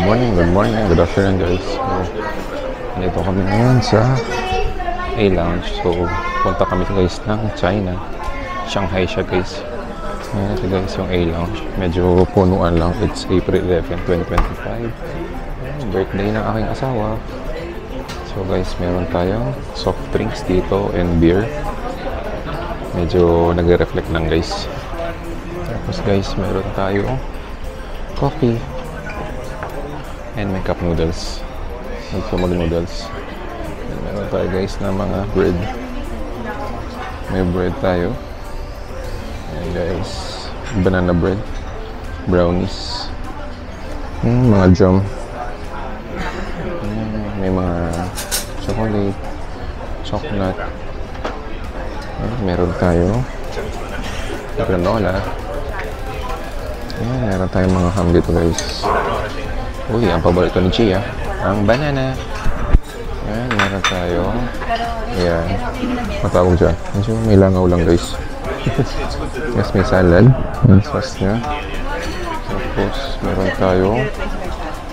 good afternoon guys. So, nandito kami ngayon sa A-Lounge. So, punta kami guys ng China. Shanghai siya guys. Ayan ito guys yung A-Lounge. Medyo punuan lang. It's April 11, 2025. Birthday ng aking asawa. So guys, meron tayong soft drinks dito and beer. Medyo nagre-reflect lang guys. Tapos guys, meron tayong coffee. And may cup noodles. Gusto mag-noodles. And meron tayo guys na mga bread. May bread tayo. And guys, banana bread. Brownies. Mga jam. May mga chocolate. Chocolate. Meron tayo granola. Meron tayong mga ham dito guys. Uy, ang paborito ni Chia, ang banana. Ayan, meron tayo. Ayan, matawag dyan. May langaw lang guys. Yes, may salad. Ang sauce niya. Tapos, meron tayo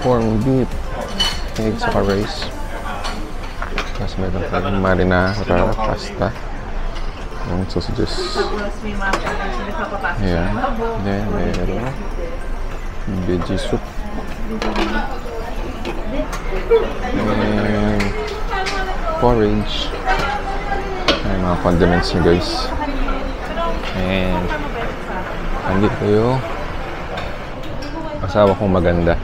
corned beef, egg saka rice. Tapos, meron tayong marinara pasta. Ang sausages. Ayan. Then, meron veggie soup. And porridge. Ay, mga condiments nyo guys. And andito yung asawa kong maganda.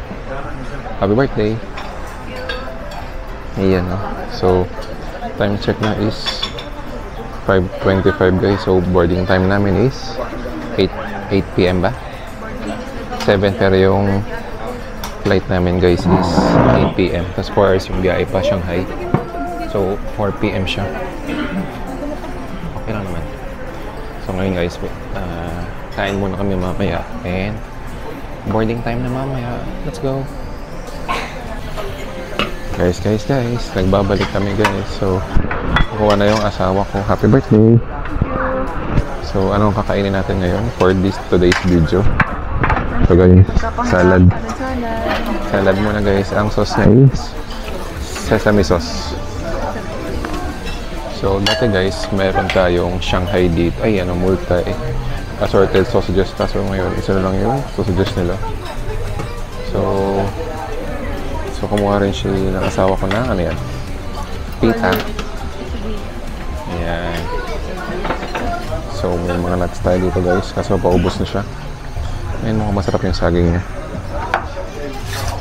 Happy birthday. Ayan o. So time check na is 5:25 guys. So boarding time namin is 8 PM ba? 7 pero yung flight namin guys is 8 PM. Tapos 4 hours yung biyahe pa Shanghai. So 4 PM siya. Okay lang naman. So ngayon guys, kain muna kami mamaya. And boarding time na mamaya. Let's go. Guys. Nagbabalik kami guys. So kukuha na yung asawa ko. Happy birthday. So anong kakainin natin ngayon for today's video? So guys, salad. Salad muna guys. Ang sauce niya is sesame sauce. So dati guys, meron tayong Shanghai dito. Ay, multi assorted sausages. Kaso ngayon, isa na lang yung sausages nila. So kumuha rin siya ng asawa ko na, ano yan? Pita. Ayan. So may mga nuts tayo dito guys. Kaso paubos na siya. Ayan, mukhang masarap yung saging niya.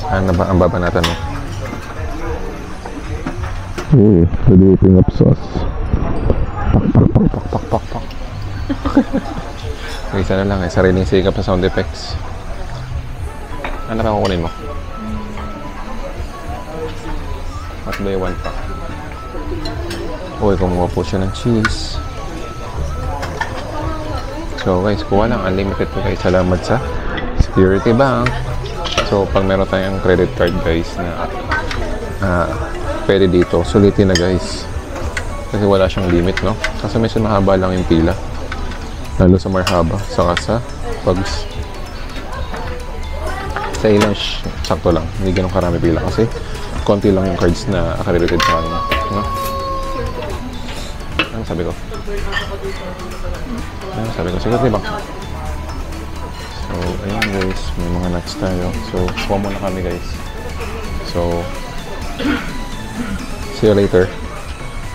Ano ba ang babanatan mo? Uy, dipping up sauce. Pak. Isa na lang eh, sariling sikap sa sound effects. Ano pa kukunin mo? What do you want pa? Uy, kumuha po siya ng cheese. So guys, kuha lang unlimited po guys. Salamat sa Security Bank. So pag meron tayong credit card guys na pwede dito, sulitin na guys. Kasi wala siyang limit, no? Kasi medyo mahaba lang yung pila. Lalo sa Marhaba, saka sa Pugs. Sa ilang sakto lang, hindi ganun karami pila kasi konti lang yung cards na accredited sa kanya, no? Ano sabi ko? Security Bank. So, ayan guys, may mga nuts tayo. So, kuha muna kami guys. So, see you later.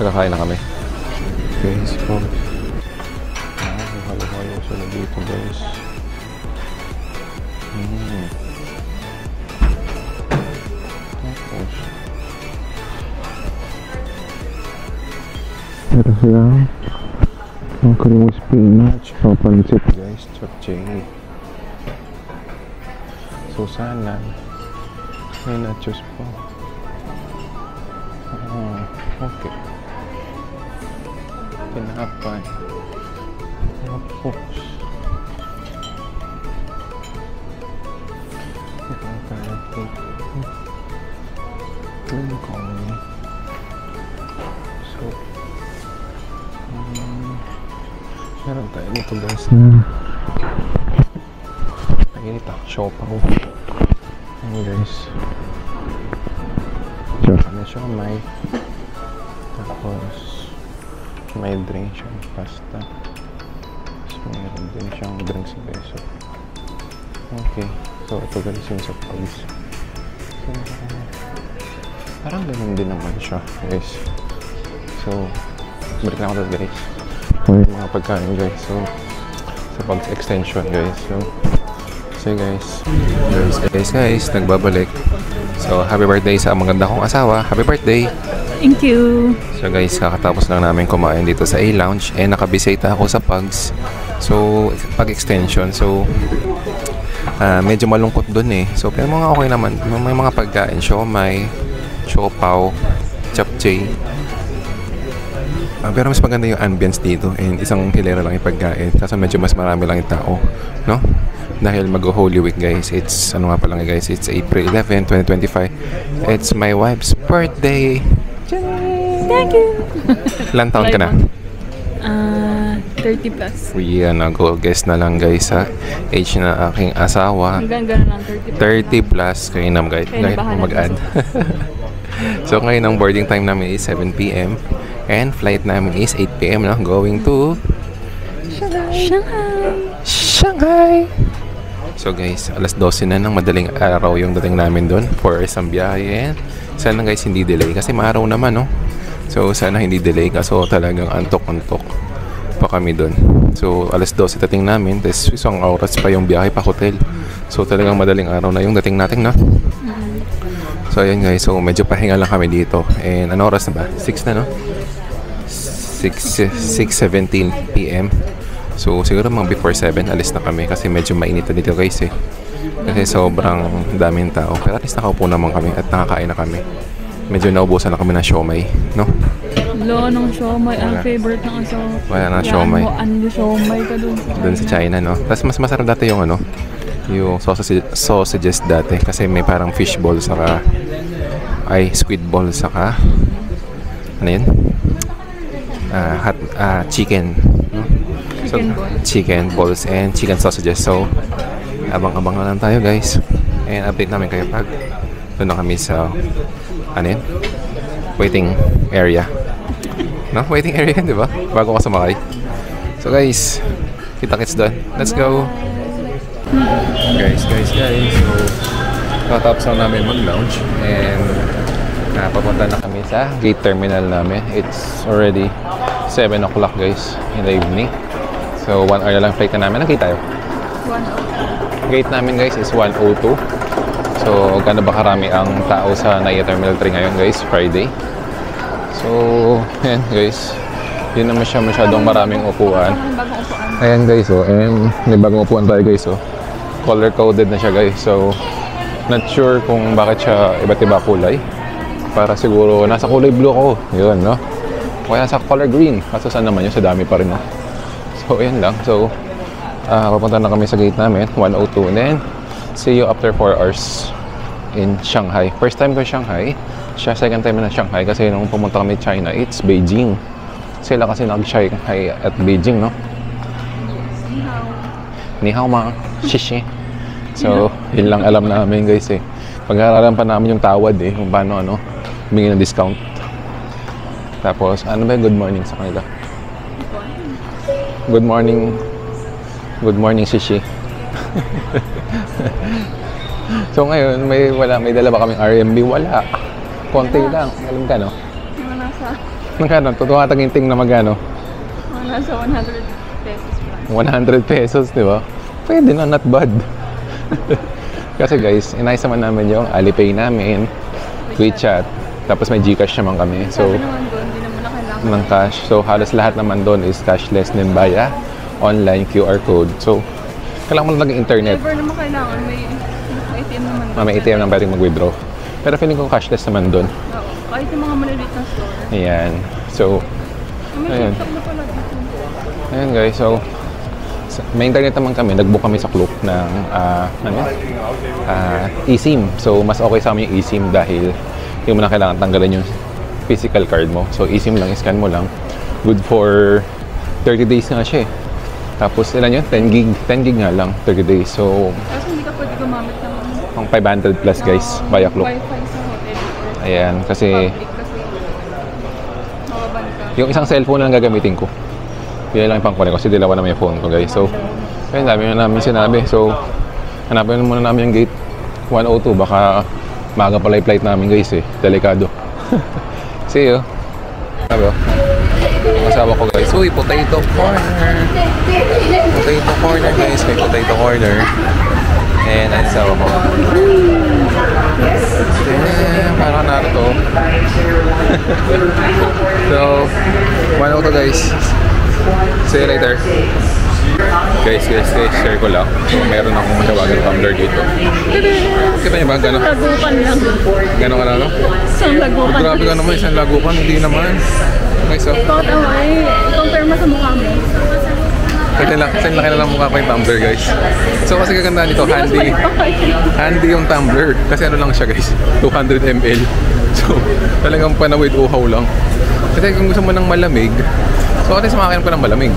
Nakakain na kami. Guys, halo-halo sila dito guys. Tapos, ito sila. Ang creamy spinach, papansit guys, chapchay. So sana may nachos pa. Okay. Tinapay. Tapos so meron tayo dito guys na Mainit ah. Siopaw. Ayan guys. May siomai. Tapos may drink siyang pasta. So meron din siyang drinks guys. So, okay. So ito guys yung sa Pugs. So, parang ganun din naman siya guys. So balik na ako guys. May mga pagkain guys. So sa Pugs extension guys. So guys, nagbabalik. So happy birthday sa maganda kong asawa. Happy birthday. Thank you. So guys, kakatapos lang namin kumain dito sa A-Lounge and nakabisita ako sa Pugs. So pag extension. So medyo malungkot dun eh. So pero mga okay naman. May mga pagkain, siomai, siopaw, japchae. Pero mas maganda yung ambience dito and isang hilera lang yung pagkain. Kasi medyo mas marami lang yung tao, no? Dahil mag-Holy Week guys. It's ano nga pa lang guys, it's April 11, 2025. It's my wife's birthday. Thank you. Ilang taon ka na? 30 plus. Yan, nag-guess na lang guys sa age na aking asawa. Hanggang gano'n lang, 30 plus. Kayo na guys, mag-add. So ngayon ang boarding time namin is 7 p.m. and flight namin is 8 p.m. no? Going to Shanghai. So guys, alas 12 na ng madaling araw yung dating namin doon for isang biyahe. Sana guys hindi delay kasi maaraw naman no. So sana hindi delay kasi talagang antok-antok pa kami doon. So alas 12 dating namin, tapos isang oras pa yung biyahe pa hotel. So talagang madaling araw na yung dating natin no. So ayan guys, so medyo pahinga lang kami dito. And ano oras na ba? 6 na no? 6:17 p.m. So siguro mga before 7 alis na kami kasi medyo mainit na dito guys eh. Kasi sobrang daming tao. Pero at least nakaupo naman kami at nakakain na kami. Medyo naubusan na kami ng siomai, no? Wala ng siomai. Ang favorite ng asawa. Wala ng siomai. Ano siomai ka dun sa China? Dun sa China, no? Tapos mas masarap dati yung ano, yung sausages dati. Kasi may parang fish ball saka squid ball saka ano yun? Chicken, no? So, chicken balls and chicken sausages. So, abang-abang na lang tayo guys. And update namin kayo pag doon na kami sa waiting area. No? Waiting area, di ba? Bago ka sumakay. So guys, kita-kits doon. Let's go! Guys. So, katapos na namin mag-lounge and papunta na kami sa gate terminal namin. It's already 7 o'clock guys in the evening. So 1 hour na lang flight na namin. Nakita tayo? 1:02. Gate namin guys is 1:02. So gano'n ba karami ang tao sa NAIA Terminal 3 ngayon guys? Friday. So yan guys, yun naman siya masyadong maraming upuan. Ayan guys, and may bagong upuan tayo guys. Color coded na siya guys. So not sure kung bakit siya iba't iba kulay. Para siguro nasa kulay blue ko. Yun, no? Kaya nasa color green. Kaso saan naman yun? Sa dami pa rin, no? So, ayan lang. So, papunta na kami sa gate namin. 1:02. And then, see you after 4 hours in Shanghai. First time ko Shanghai. Siya, second time na Shanghai. Kasi nung pumunta kami China, it's Beijing. Sila kasi nag-Shanghai at Beijing, no? Ni hao ma. Shishi. So, yun lang alam namin, guys, eh. Pag-aaralan pa namin yung tawad, eh. Kung paano, humingi ng discount. Tapos, ano ba yung good morning sa kanila? Good morning. Good morning, Shishi. So ngayon, may dala ba kaming RMB? Wala. Konti lang. Alam ka, no? Magkano? Totoo taginting na magkano? Nasa 100 pesos plus. 100 pesos, di ba? Pwede na, not bad. Kasi guys, inayos naman namin yung Alipay namin, WeChat, tapos may Gcash naman kami. So, ng cash. So, halos lahat naman doon is cashless din via online QR code. So, kailangan mo lang internet. Never naman kailangan. May ATM naman. May ATM naman pwedeng mag-withdraw. Pero feeling ko cashless naman doon. Oo. Kahit yung mga maliliit na store. Ayan. So, Ayun. Ayan guys. So, may internet naman kami. Nag-book kami sa Klook ng eSIM. So, mas okay sa amin yung eSIM dahil hindi mo na kailangan tanggalin yung physical card mo. So, eSIM lang, scan mo lang. Good for 30 days nga siya eh. Tapos, ilan yun? 10 gig. 10 gig nga lang, 30 days. So, kasi hindi ka pwede gumamit ng akong 500 plus guys, via Klook. Wi-Fi sa hotel. Ayan, kasi Public kasi. Mawaban ka. yung isang cellphone lang gagamitin ko. Yan lang yung pang-connect ko kasi dalawa na may phone ko guys. So, ayun, dami na namin sinabi. So, hanapin muna namin yung gate 102. Baka maaga pala yung flight namin guys eh. Delikado. See you. Sabi ko. Kasama ko guys. Uy, potato corner. Potato corner guys. May potato corner. And ay sawa ko. Parang narito. So, 102 guys. See you later. Guys, share ko lang. So, meron akong masawagang tumbler dito. Kita niyo ba? Gano'n? Lagukan lang. Gano'n ka na, no? Isang lagukan. Grabe ka naman, isang lagukan. Hindi naman. Okay, so. Ikaw daw ay, compare mo sa mukha mo. Kasi laki na lang mukha ko yung tumbler, guys. So, kasi kagandahan nito, handy yung tumbler. Kasi ano lang siya, guys. 200 ml. So, talagang panawid uhaw lang. Kasi kung gusto mo ng malamig, so at least makakin pa ng malamig.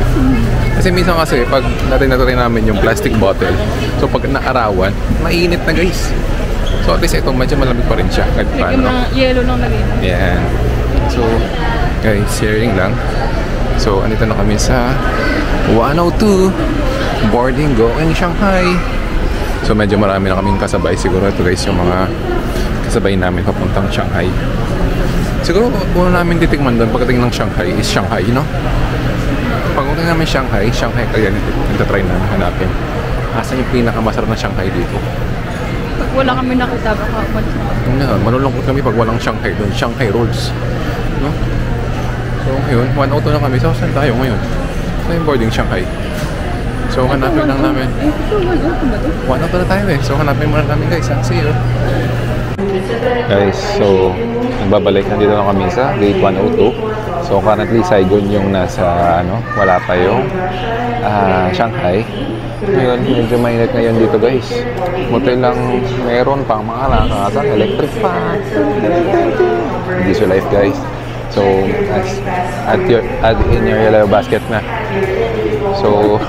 Kasi minsan kasi, pag natin namin yung plastic bottle, so pag naarawan, mainit na guys. So at least ito, medyo malamig pa rin siya. Kahit Like yung mga yellow lang lagay. yan. So, guys, sharing lang. So, andito na kami sa 102 boarding going Shanghai. So medyo marami na kaming kasabay. Siguro ito guys, yung mga kasabay namin papuntang Shanghai. Siguro una namin titikman doon pagdating ng Shanghai is Shanghai, no? Pagdating namin Shanghai kaya nagtatry namin hanapin. Asan yung pinakamasarap na Shanghai dito? Pag wala kami nakita, baka umalis na kami. Malulungkot kami pag walang Shanghai doon. Shanghai rolls. No? So ngayon, 102 na kami. So saan tayo ngayon? Sa yung boarding Shanghai. So hanapin lang namin. Ay, ito, 102 ba ito? 102 na tayo eh. So hanapin muna namin guys. See you. Guys, so nagbabalik na dito na kami sa gate 102. So currently Saigon yung nasa wala pa yung Shanghai. Ngayon, medyo mainit ngayon dito guys. Buti lang meron pang mga lakasan, electric fan. Diesel life guys. So add in your yellow basket na. So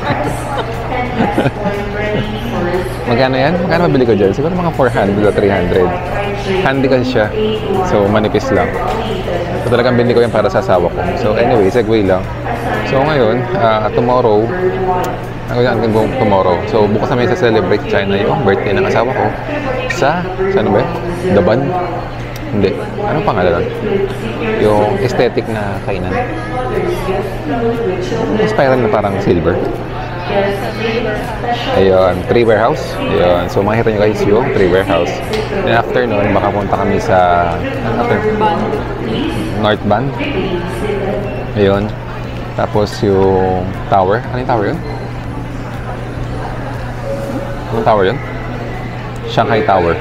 magkano yan? Magkano mabili ko dyan? Siguro mga 400 o 300. Handy kasi siya. So, manipis lang. So, talagang bili ko yan para sa asawa ko. So, anyway, segue lang. So, ngayon, tomorrow, So, bukas namin sa celebrate China yung birthday ng asawa ko sa, saan ba? Daban? Hindi. Anong pangalan? Yung aesthetic na kainan. Spiral na parang silver. Ayun, Three Warehouse. Ayun, so makikita nyo guys yung Three Warehouse. Then after nun, makapunta kami sa North Band. Ayun. Tapos yung tower. Ano yung tower yun? Anong tower yun? Shanghai Tower.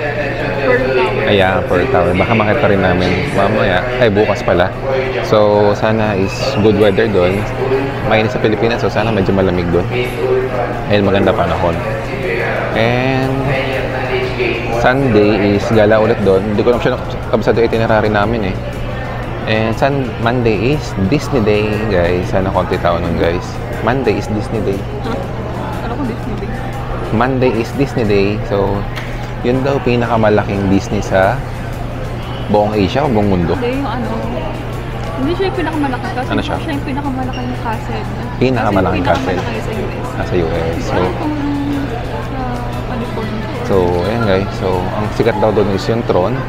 Ayan, Pearl Tower. Baka makita rin namin mamaya. Ay, bukas pala. So, sana is good weather doon. Mainit sa Pilipinas, so sana medyo malamig doon. And maganda panahon. And Sunday is gala ulit doon. Hindi ko lang siya kabisado itinerary namin eh. And Monday is Disney Day, guys. Sana konti tao nun, guys. Monday is Disney Day. Ano kung Disney Day? Monday is Disney Day. So, yun daw pinakamalaking Disney sa buong Asia o buong mundo. Hindi, yung hindi siya yung pinakamalaki kasi Ano siya? siya yung pinakamalaking castle. Pinakamalaking castle. Kasi yung pinakamalaki Sa US. So, California. so, ayan guys. So, ang sikat daw doon is yung Tron,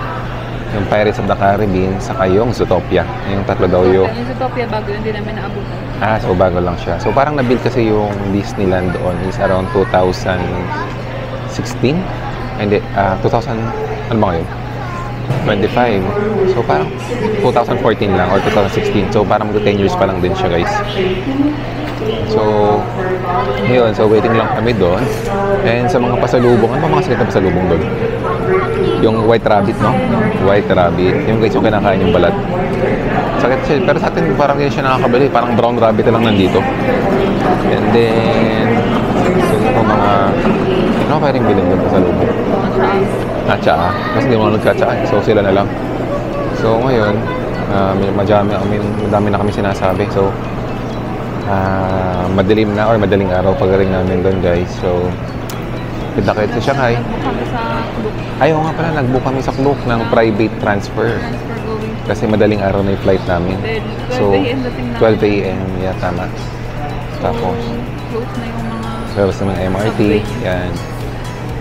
yung Pirates of the Caribbean, saka yung Zootopia. Yung tatlo daw yung... Yung Zootopia bago yun, hindi namin naabutan. So bago lang siya. So, parang nabuild kasi yung Disneyland doon is around 2016. Hindi, 2000, ano ba ngayon? 25. So, parang 2014 lang or 2016. So, parang 10 years pa lang din siya, guys. So, yun. So, waiting lang kami doon. And sa mga pasalubong, ano ba mga sakit na pasalubong doon? Yung White Rabbit, no? White Rabbit. Yung guys, yung kinakain yung balat. Sakit siya. Pero sa atin, parang hindi siya nakakabali. Parang Brown Rabbit na lang nandito. And then, so, yung mga... Ano kaya rin bilhin doon pasalubong? Atsa. Kasi hindi mo nagkatsa. So, sila na lang. So, ngayon, madami na kami sinasabi. So, madilim na or madaling araw pagaling namin doon, guys. So, Kita-kit sa Shanghai. Nag-book kami sa Klook. Ayaw nga pala, nag-book kami sa Klook ng private transfer. Transfer going. Kasi madaling araw na yung flight namin. Then, 12 So, a.m. dating namin. 12 a.m. Yeah, tama. Tapos, So, close na yung mga... tapos naman MRT. subway. Yan.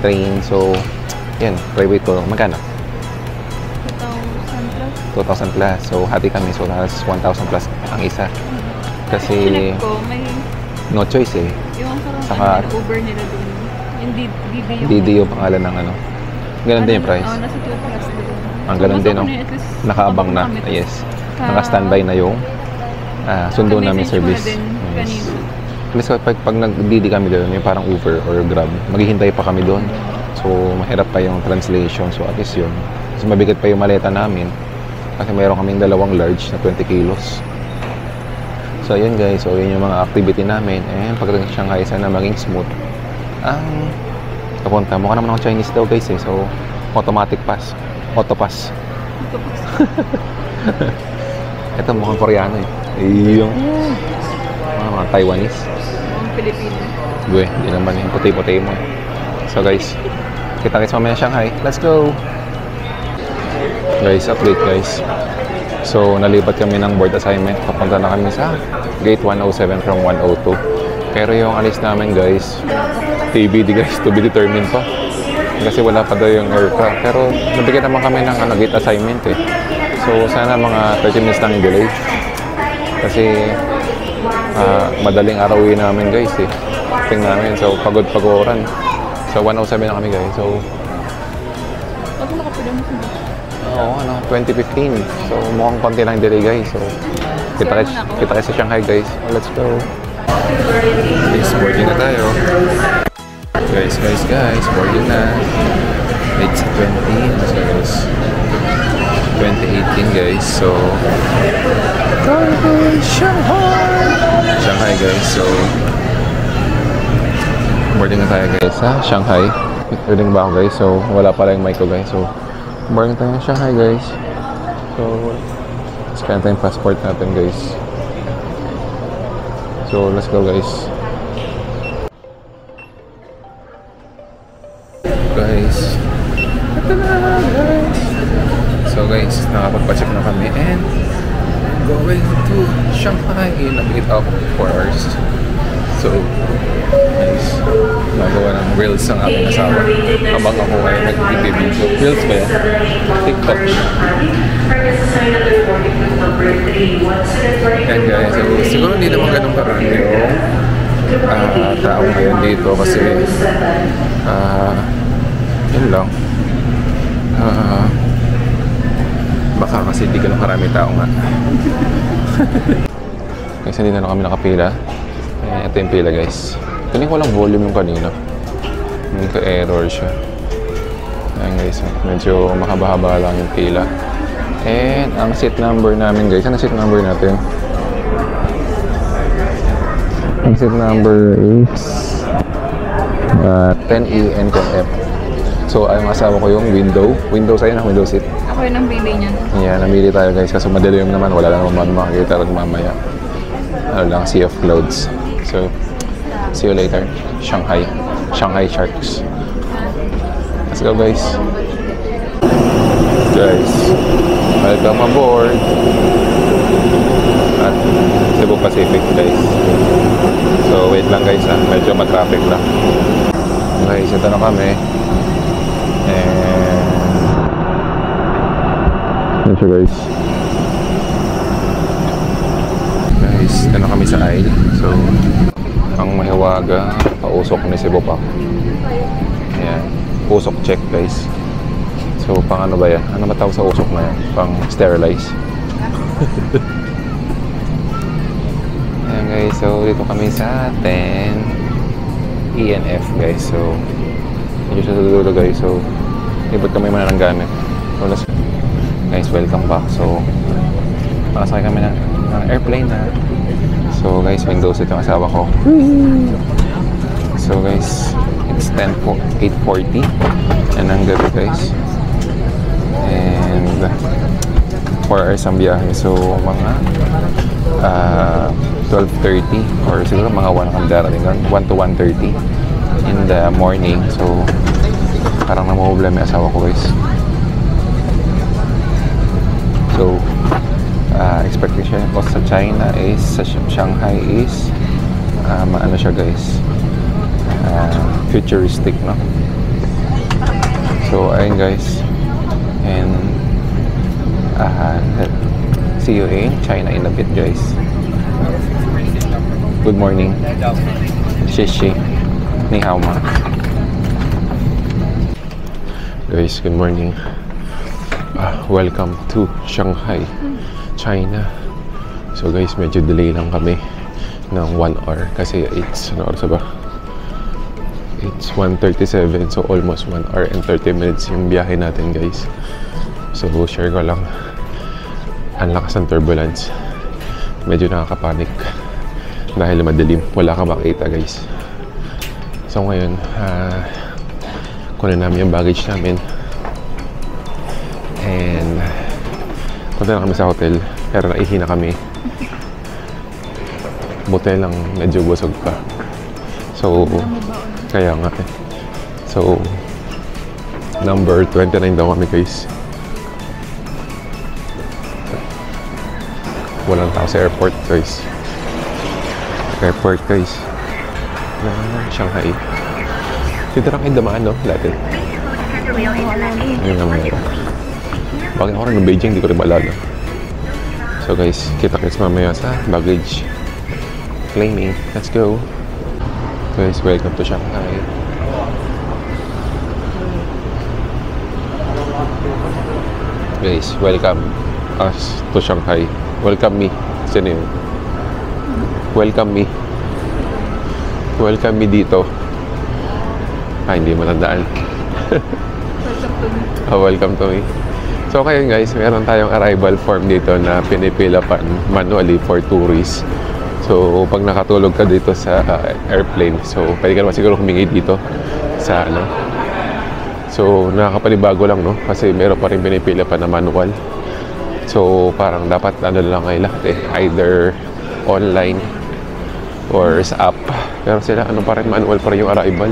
Train. So, yan. Private ko. Magkano? 2,000 plus. 2,000 plus. So, hati kami. So, halos 1,000 plus ang isa. Kasi, Sinip ko, may no choice eh. yung Saka- parang Uber nila dun. Yung DD yung... DD yung pangalan ng ano. Ganun din yung price. Oo, nasa 2 plus din. Ang ganun din, no? Nakaabang na. Kami, Yes. Naka-standby na yung sundo namin service. Yes. Kasi pag nag-DD kami doon, yung parang Uber or Grab, maghihintay pa kami doon. So, mahirap pa yung translation. So, at least yun. So, mabigat pa yung maleta namin. Kasi mayroon kaming dalawang large na 20 kilos. So, yun guys. So, yun yung mga activity namin. And pagdating sa Shanghai, sana maging smooth. Ang kapunta, mukha naman ako Chinese daw guys eh. So, automatic pass. Auto pass. Ito mukhang Koreano eh. Yung mga Taiwanese. Ang Pilipino. Gue, hindi naman yung puti-puti mo. So guys, kita-kits mamaya Shanghai. Let's go! Guys, update guys. So, nalipat kami ng board assignment. Papunta na kami sa gate 107 from 102. Pero yung alis namin guys, TBD guys, to be determined pa. Kasi wala pa daw yung aircraft. Pero nabigyan naman kami ng gate assignment eh. So, sana mga 30 minutes lang yung delay. Kasi madaling araw namin guys eh. Tingnan namin. So, pagod-pagoran. So, 107 na kami guys. So, Ako nakapila mo sa book. oo, 2015. So, mukhang konti lang delay guys. So, kita sa Shanghai guys. Let's go. Guys, boarding na tayo. Guys, boarding na. It's 20. So, guys, 2018 guys. So, Shanghai guys. So, boarding na tayo guys sa Shanghai. Reading ba ako guys? So, wala pala yung mic ko guys. So, boarding tayo sa Shanghai guys. So, scan tayo yung passport natin guys. So, let's go guys. Guys. Ito na guys. So guys, nakapagpacheck na kami and going to Shanghai in a bit of 4 hours. So, guys, magawa ng reels ang aking asawa habang ako ay nag-video. Reels ba yan? TikTok. And guys, so, siguro hindi naman ganun karami yung tao ngayon dito kasi yun lang. Baka kasi hindi ganun karami tao nga. Kasi hindi na kami nakapila. Ito yung pila guys. Tinig ko lang volume yung kanina. Hindi ka error siya. Ayan guys, medyo mahaba-haba lang yung pila. And ang seat number namin guys, ano seat number natin? Ang seat number is 10E and 10F. So ang asawa ko yung window sa'yo na window seat. Ako yun ang pili niyan. Yeah, namili tayo guys kasi madilim naman, wala lang naman makikita rin mamaya. Ano lang, sea of clouds. So, see you later. Shanghai Sharks. Let's go guys. Guys, welcome aboard at Cebu Pacific guys. So wait lang guys ha, medyo matraffic lang. Guys, ito na kami. And yun siya guys. Guys, ito na kami sa aisle. So, ang mahiwaga, pausok ni Cebu pa. Ayan, usok check guys. So, pang ano ba yan? Ano ba tawag sa usok na yan? Pang sterilize. Ayan guys, so dito kami sa 10 ENF guys. So, medyo sa dulo guys. So, ibot kami muna ng gamit. So, let's guys, welcome back. So, makasakay kami ng airplane na. So guys, windows ito ang asawa ko. So guys, it's 8:40 and ang gabi guys. And 4 hours ang biyahe. So mga 12:30 or siguro mga 1 kang darating. 1 to 1:30. in the morning. So, parang namumblema yung asawa ko, guys. So, expectation ko sa China is, sa Shanghai is, ano siya, guys, futuristic, no? So, ayun, guys. And, see you in China in a bit, guys. Good morning. Shishi. Ni hao ma. Guys, good morning. Welcome to Shanghai, China. So guys, medyo delay lang kami ng 1 hour kasi it's, ano oras ba? It's 1:37, so almost 1 hour and 30 minutes yung biyahe natin, guys. So share ko lang, ang lakas ng turbulence. Medyo nakakapanik dahil madilim, wala ka makita, guys. So ngayon, kunin namin yung baggage namin and punta na kami sa hotel, pero naihi na kami. Buti lang medyo busog pa, so kaya nga so number 29 daw kami, guys. Walang tao sa airport, guys. Airport, guys, na Shanghai. Dito lang kayo damaan, no? Dati. Ayun naman yun. Bakit ako rin ng Beijing, di ko rin maalala. So guys, kita-kits mamaya sa baggage claiming. Let's go. Guys, welcome to Shanghai. Guys, welcome us to Shanghai. Welcome me. Sino yun? Welcome me. Welcome me dito. Hindi matandaan. Welcome to me. Welcome to me. So kayo, guys, meron tayong arrival form dito na pinipila pa manually for tourists. So pag nakatulog ka dito sa airplane, so pwede ka naman siguro humingi dito sa ano. So nakakapanibago lang, no? Kasi meron pa rin pinipila pa na manual. So parang dapat ano lang kayo lahat either online or sa app. Pero sila ano pa rin, manual pa rin yung arrival.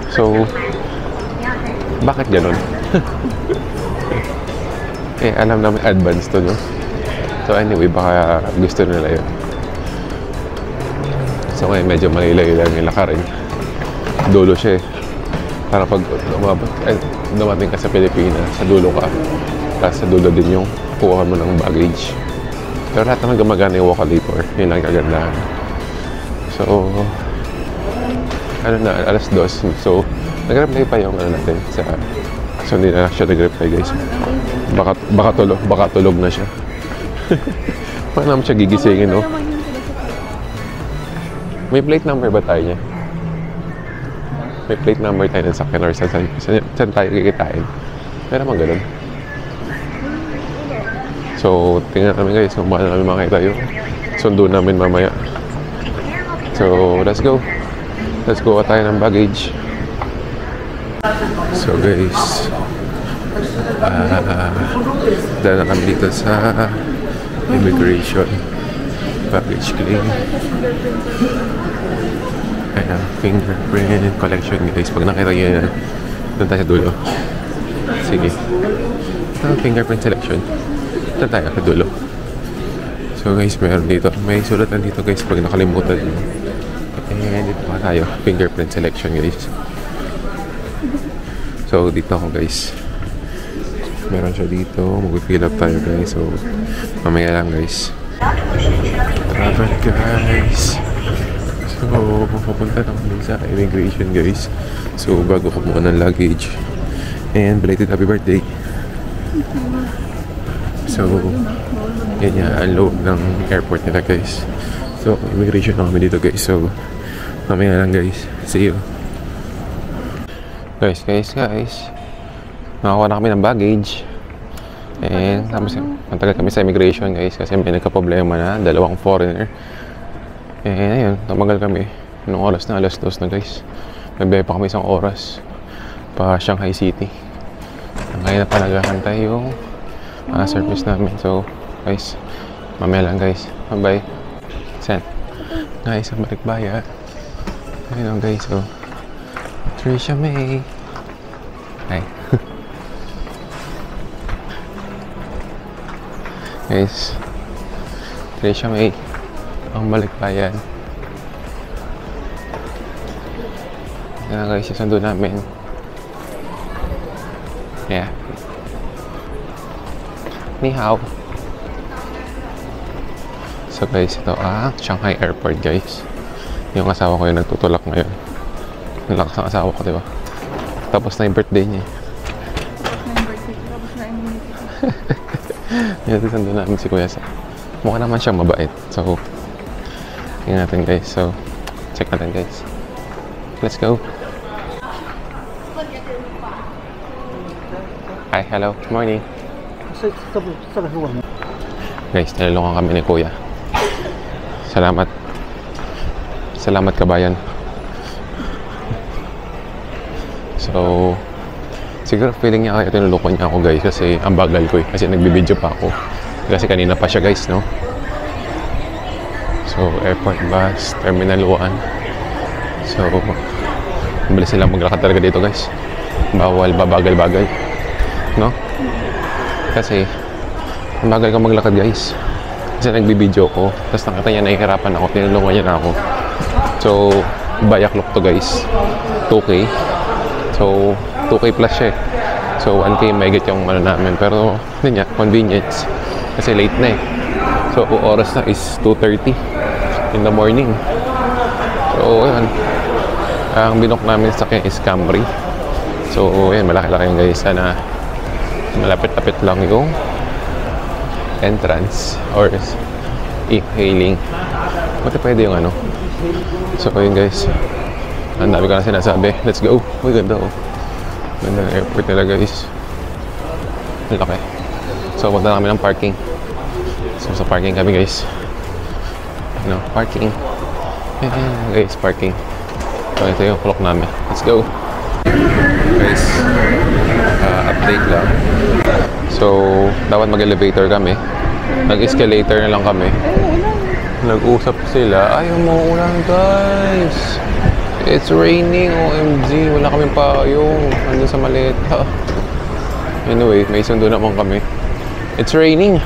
So bakit ganun? Alam namin advance to, no? So anyway, baka gusto nila yun. So ngayon medyo malilayo lang yung lakarin. Dulo siya para pag dumating ka sa Pilipinas, sa dulo ka, tapos sa dulo din yung kuha mo ng baggage. Pero lahat naman gumagana yung walk-a-lator. Yun lang kagandahan. So ano na, alas 2. So nag-reply pa yung ano natin sa, so hindi na siya nag-reply, guys. Baka tulog na siya. Paano naman siya gigisingin, no? May plate number ba tayo niya? May plate number tayo ng sakyan or saan tayo kikitain? Meron naman ganun. So tingnan namin, guys, kung paano namin makita yung sundo namin mamaya. So let's go. Let's go tayo ng baggage. So guys, dahil na kami dito sa immigration baggage claim. Ayan, fingerprint collection, guys. Pag nakita nyo yan, doon tayo sa dulo. Sige, fingerprint selection, doon tayo sa dulo. So guys, meron dito, may sulatan dito, guys, pag nakalimutan nyo. Dito pa tayo, fingerprint selection, guys. So dito ako, guys, meron siya dito, mag-fill up tayo, guys. So mamaya lang, guys. Travel, guys. So pupunta na kami sa immigration, guys. So bago kumuha ng luggage, and belated happy birthday. So yan yan, unload ng airport nila, guys. So immigration na kami dito, guys. So mamaya lang, guys. See you. Guys, nakakuha na kami ng baggage. And tapos matagal kami sa immigration, guys, kasi may nagka-problema na, dalawang foreigner. And ayun, tumagal kami. Anong oras na? Alas 2 na, guys. Nagbiyahe pa kami isang oras pa Shanghai City. Ngayon na pa naghahantay yung service namin. So guys, mamaya lang, guys. Bye bye. Sen, guys, ang balikbayan. Ayun, guys. So Trisha May. Hi. Guys, Trisha May. Ang balikbayan. Yan guys, susundo namin. Yeah. Ni hao. So guys, ito Shanghai Airport guys. Yung asawa ko yung nagtutulak ngayon. Ang lakas ng asawa ko, diba? Tapos na yung birthday niya. Yan, susundo namin si Kuya Sa. Mukha naman siyang mabait. So, tingnan natin guys. So, check natin guys. Let's go. Hi, hello. Good morning. Guys, nilulungan kami ni Kuya. Salamat. Salamat kabayan. So, siguro feeling niya kaya tinulungan niya ako guys kasi ang bagal ko eh. Kasi nagbibideo pa ako. Kasi kanina pa siya guys, no? So, airport bus, terminal 1. So, mabilis silang maglakad talaga dito guys. Bawal babagal-bagal, no? Kasi ang bagal ka maglakad guys. Kasi nagbibideo ko. Tapos nakita niya nahihirapan ako. Tinulungan niya na ako. So, bayaklok to guys. 2K. So, 2K plus siya eh. So, 1K may get yung ano namin. Pero, hindi niya, convenience. Kasi late na eh. So, oras na is 2:30 in the morning. So, ayan. Ang binok namin sa akin is Camry. So, ayan, malaki-laki yung guys. Sana malapit-lapit lang yung entrance or e-hailing. Buti pwede yung ano. So, ayun guys. Ang dami ko na sinasabi. Let's go. Uy, ganda oh. Ganda ng airport nila guys. Ang laki. So, punta na kami ng parking. So, sa parking kami guys. Ano, parking. Ayan guys, parking. So, ito yung clock namin. Let's go. Guys, update lang. So, dapat mag-elevator kami. Nag-escalator na lang kami. Nag-usap sila. Ayaw mo ulan guys. It's raining, OMG. Wala kami pa yung andun sa maleta. Anyway, may sundo naman kami. It's raining.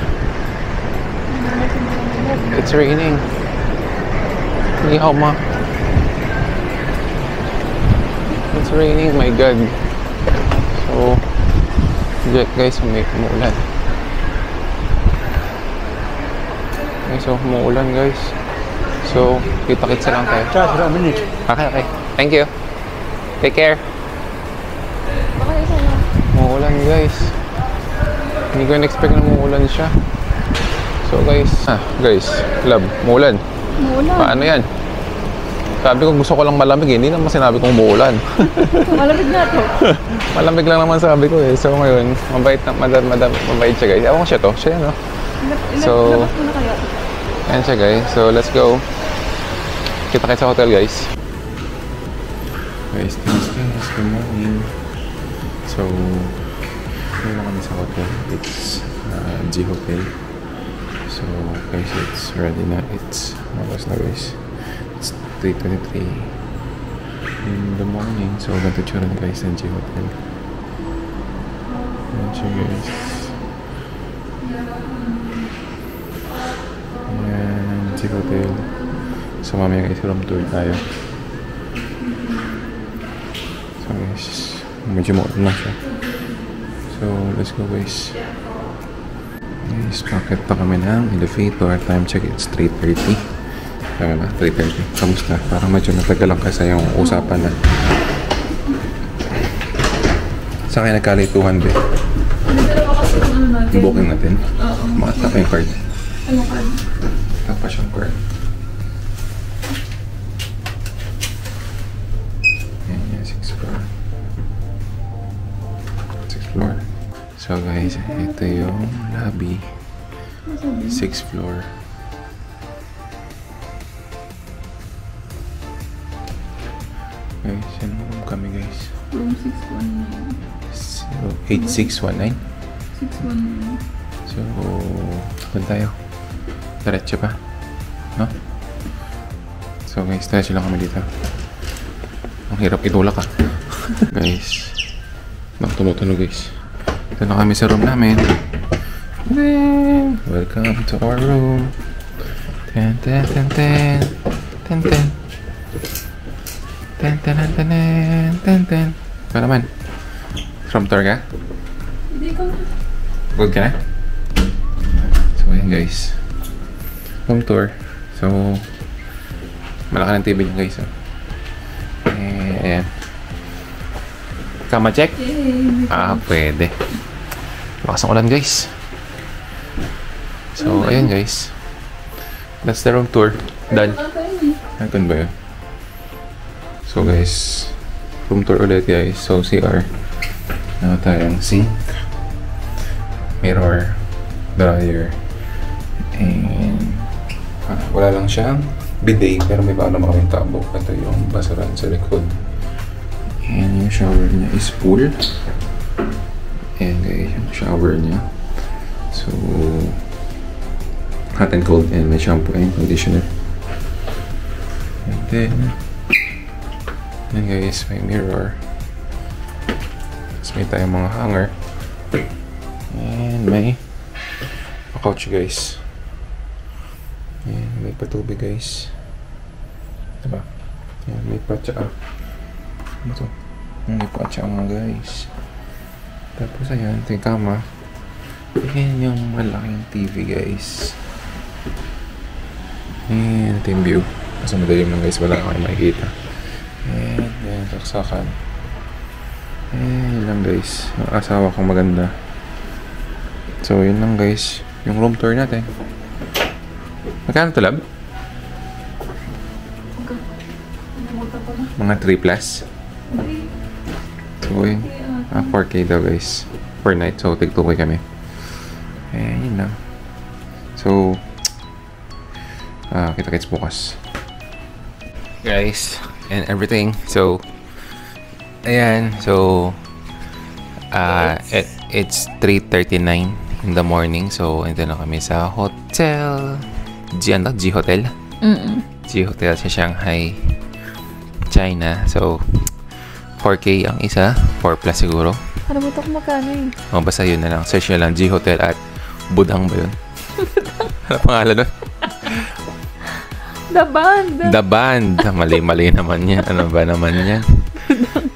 It's raining. Ni hao ma. It's raining, my God. So, guys, may umuulan. Okay, so umuulan guys. So, kita-kitsa lang tayo. Okay. Thank you. Take care. Umuulan guys. Hindi ko in-expect na umuulan siya. So guys, guys, love, umuulan. Paano yan? Sabi ko gusto ko lang malamig eh. Hindi naman sinabi kong umuulan. Malamig na to. Malamig lang naman sabi ko eh. So ngayon, mabait na, mabait siya guys. Ewan ko siya to. Siya yan oh. So, labas mo na kaya. yan siya guys. So let's go. Kita kayo sa hotel guys. Guys, good morning. So, ngayon kami sa hotel. It's G Hotel. So guys, it's ready na. It's oras na guys. It's 3:23 in the morning. So ganito tsura guys ng G Hotel. Yan siya guys. Yan, G Hotel. So mamaya guys, room tour tayo. So guys, medyo maulan na siya. So let's go guys. Guys, pakit pa kami ng elevator. Time check, it's 3:30. Kami ba? 3:30. Kamusta? Parang medyo natagal lang kasi yung usapan na. Sa akin nagkali 200. Yung booking natin. Makatap pa yung card. Anong card? Tap pa siyang card. Yan, 6th floor. 6th floor. So guys, ito yung lobby. 6th floor. Guys, yan room kami guys. Room 619. So, 8619. 619. So, doon tayo. Diretso pa. No? So guys, diretso lang kami dito. Ang hirap itulak ah. Guys, nakatunog guys. Ito na kami sa room namin. Welcome to our room. Ten, ten, ten, ten. Ten, ten. Ten, ten, ten, ten, ten, ten. Ito naman. Room tour ka? Hindi ko na. Good ka na? So, ayan guys. Room tour. So, malaki ng TV niya guys. Oh. Ayan. Kama check? Pwede. Lakas ng ulan guys. So, ayan guys. That's the room tour. Done. Nagkan ba yun? So guys, room tour ulit guys. So, CR. Ano tayong sink. Mirror. Dryer. And wala lang siyang bidet, pero may paano makaming tabo. Ito yung basaran sa likod. And yung shower niya is pool. And guys, yung shower niya. So, hot and cold, and may shampoo and conditioner. And then guys, may mirror. Tapos may tayong mga hanger. And may couch guys. And may patubig guys. Diba? Yan, may patsa. Ano to? May patsa mga guys. Tapos ayan, ito yung kama. Ayan yung malaking TV guys. And ito yung view. Kasi madalim lang guys, wala kayo makikita. And yan, saksakan. Yun lang guys. Ang asawa kong maganda. So yun lang guys. Yung room tour natin. Magkano ito lab? Mga 3 plus. So yun. 4K daw guys. Per night. So tig 2K kami. Yun lang. So kita-kits bukas. Guys. And everything. So ayan. So it's 3:39 in the morning. So ito na kami sa hotel. G Hotel? G Hotel sa Shanghai, China. So 4K ang isa. 4 plus siguro. Ano mo ito kung magkano eh? O basta yun na lang. Search nyo lang G Hotel at Budang ba yun? Ano pangalan nun? The Band. The Band. Mali naman yan. Ano ba naman yan?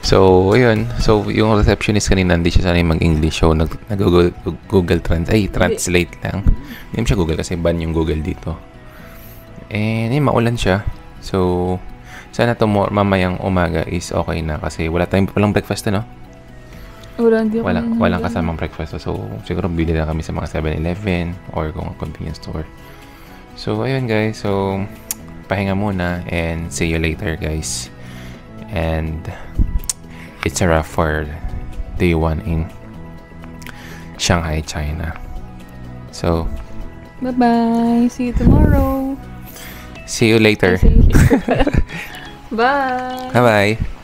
So, ayun. So, yung receptionist kanina, hindi siya sanay mag-English. So, Google Translate lang. Hindi siya Google kasi ban yung Google dito. And, yun, maulan siya. So, sana mamayang umaga is okay na kasi walang breakfast na, no? Walang kasamang breakfast. So, siguro bili lang kami sa mga 7-Eleven or kung convenience store. So, ayun guys. So, pahinga muna and see you later guys. And it's a wrap for day 1 in Shanghai, China. So, bye-bye. See you tomorrow. See you later. Bye. Bye-bye.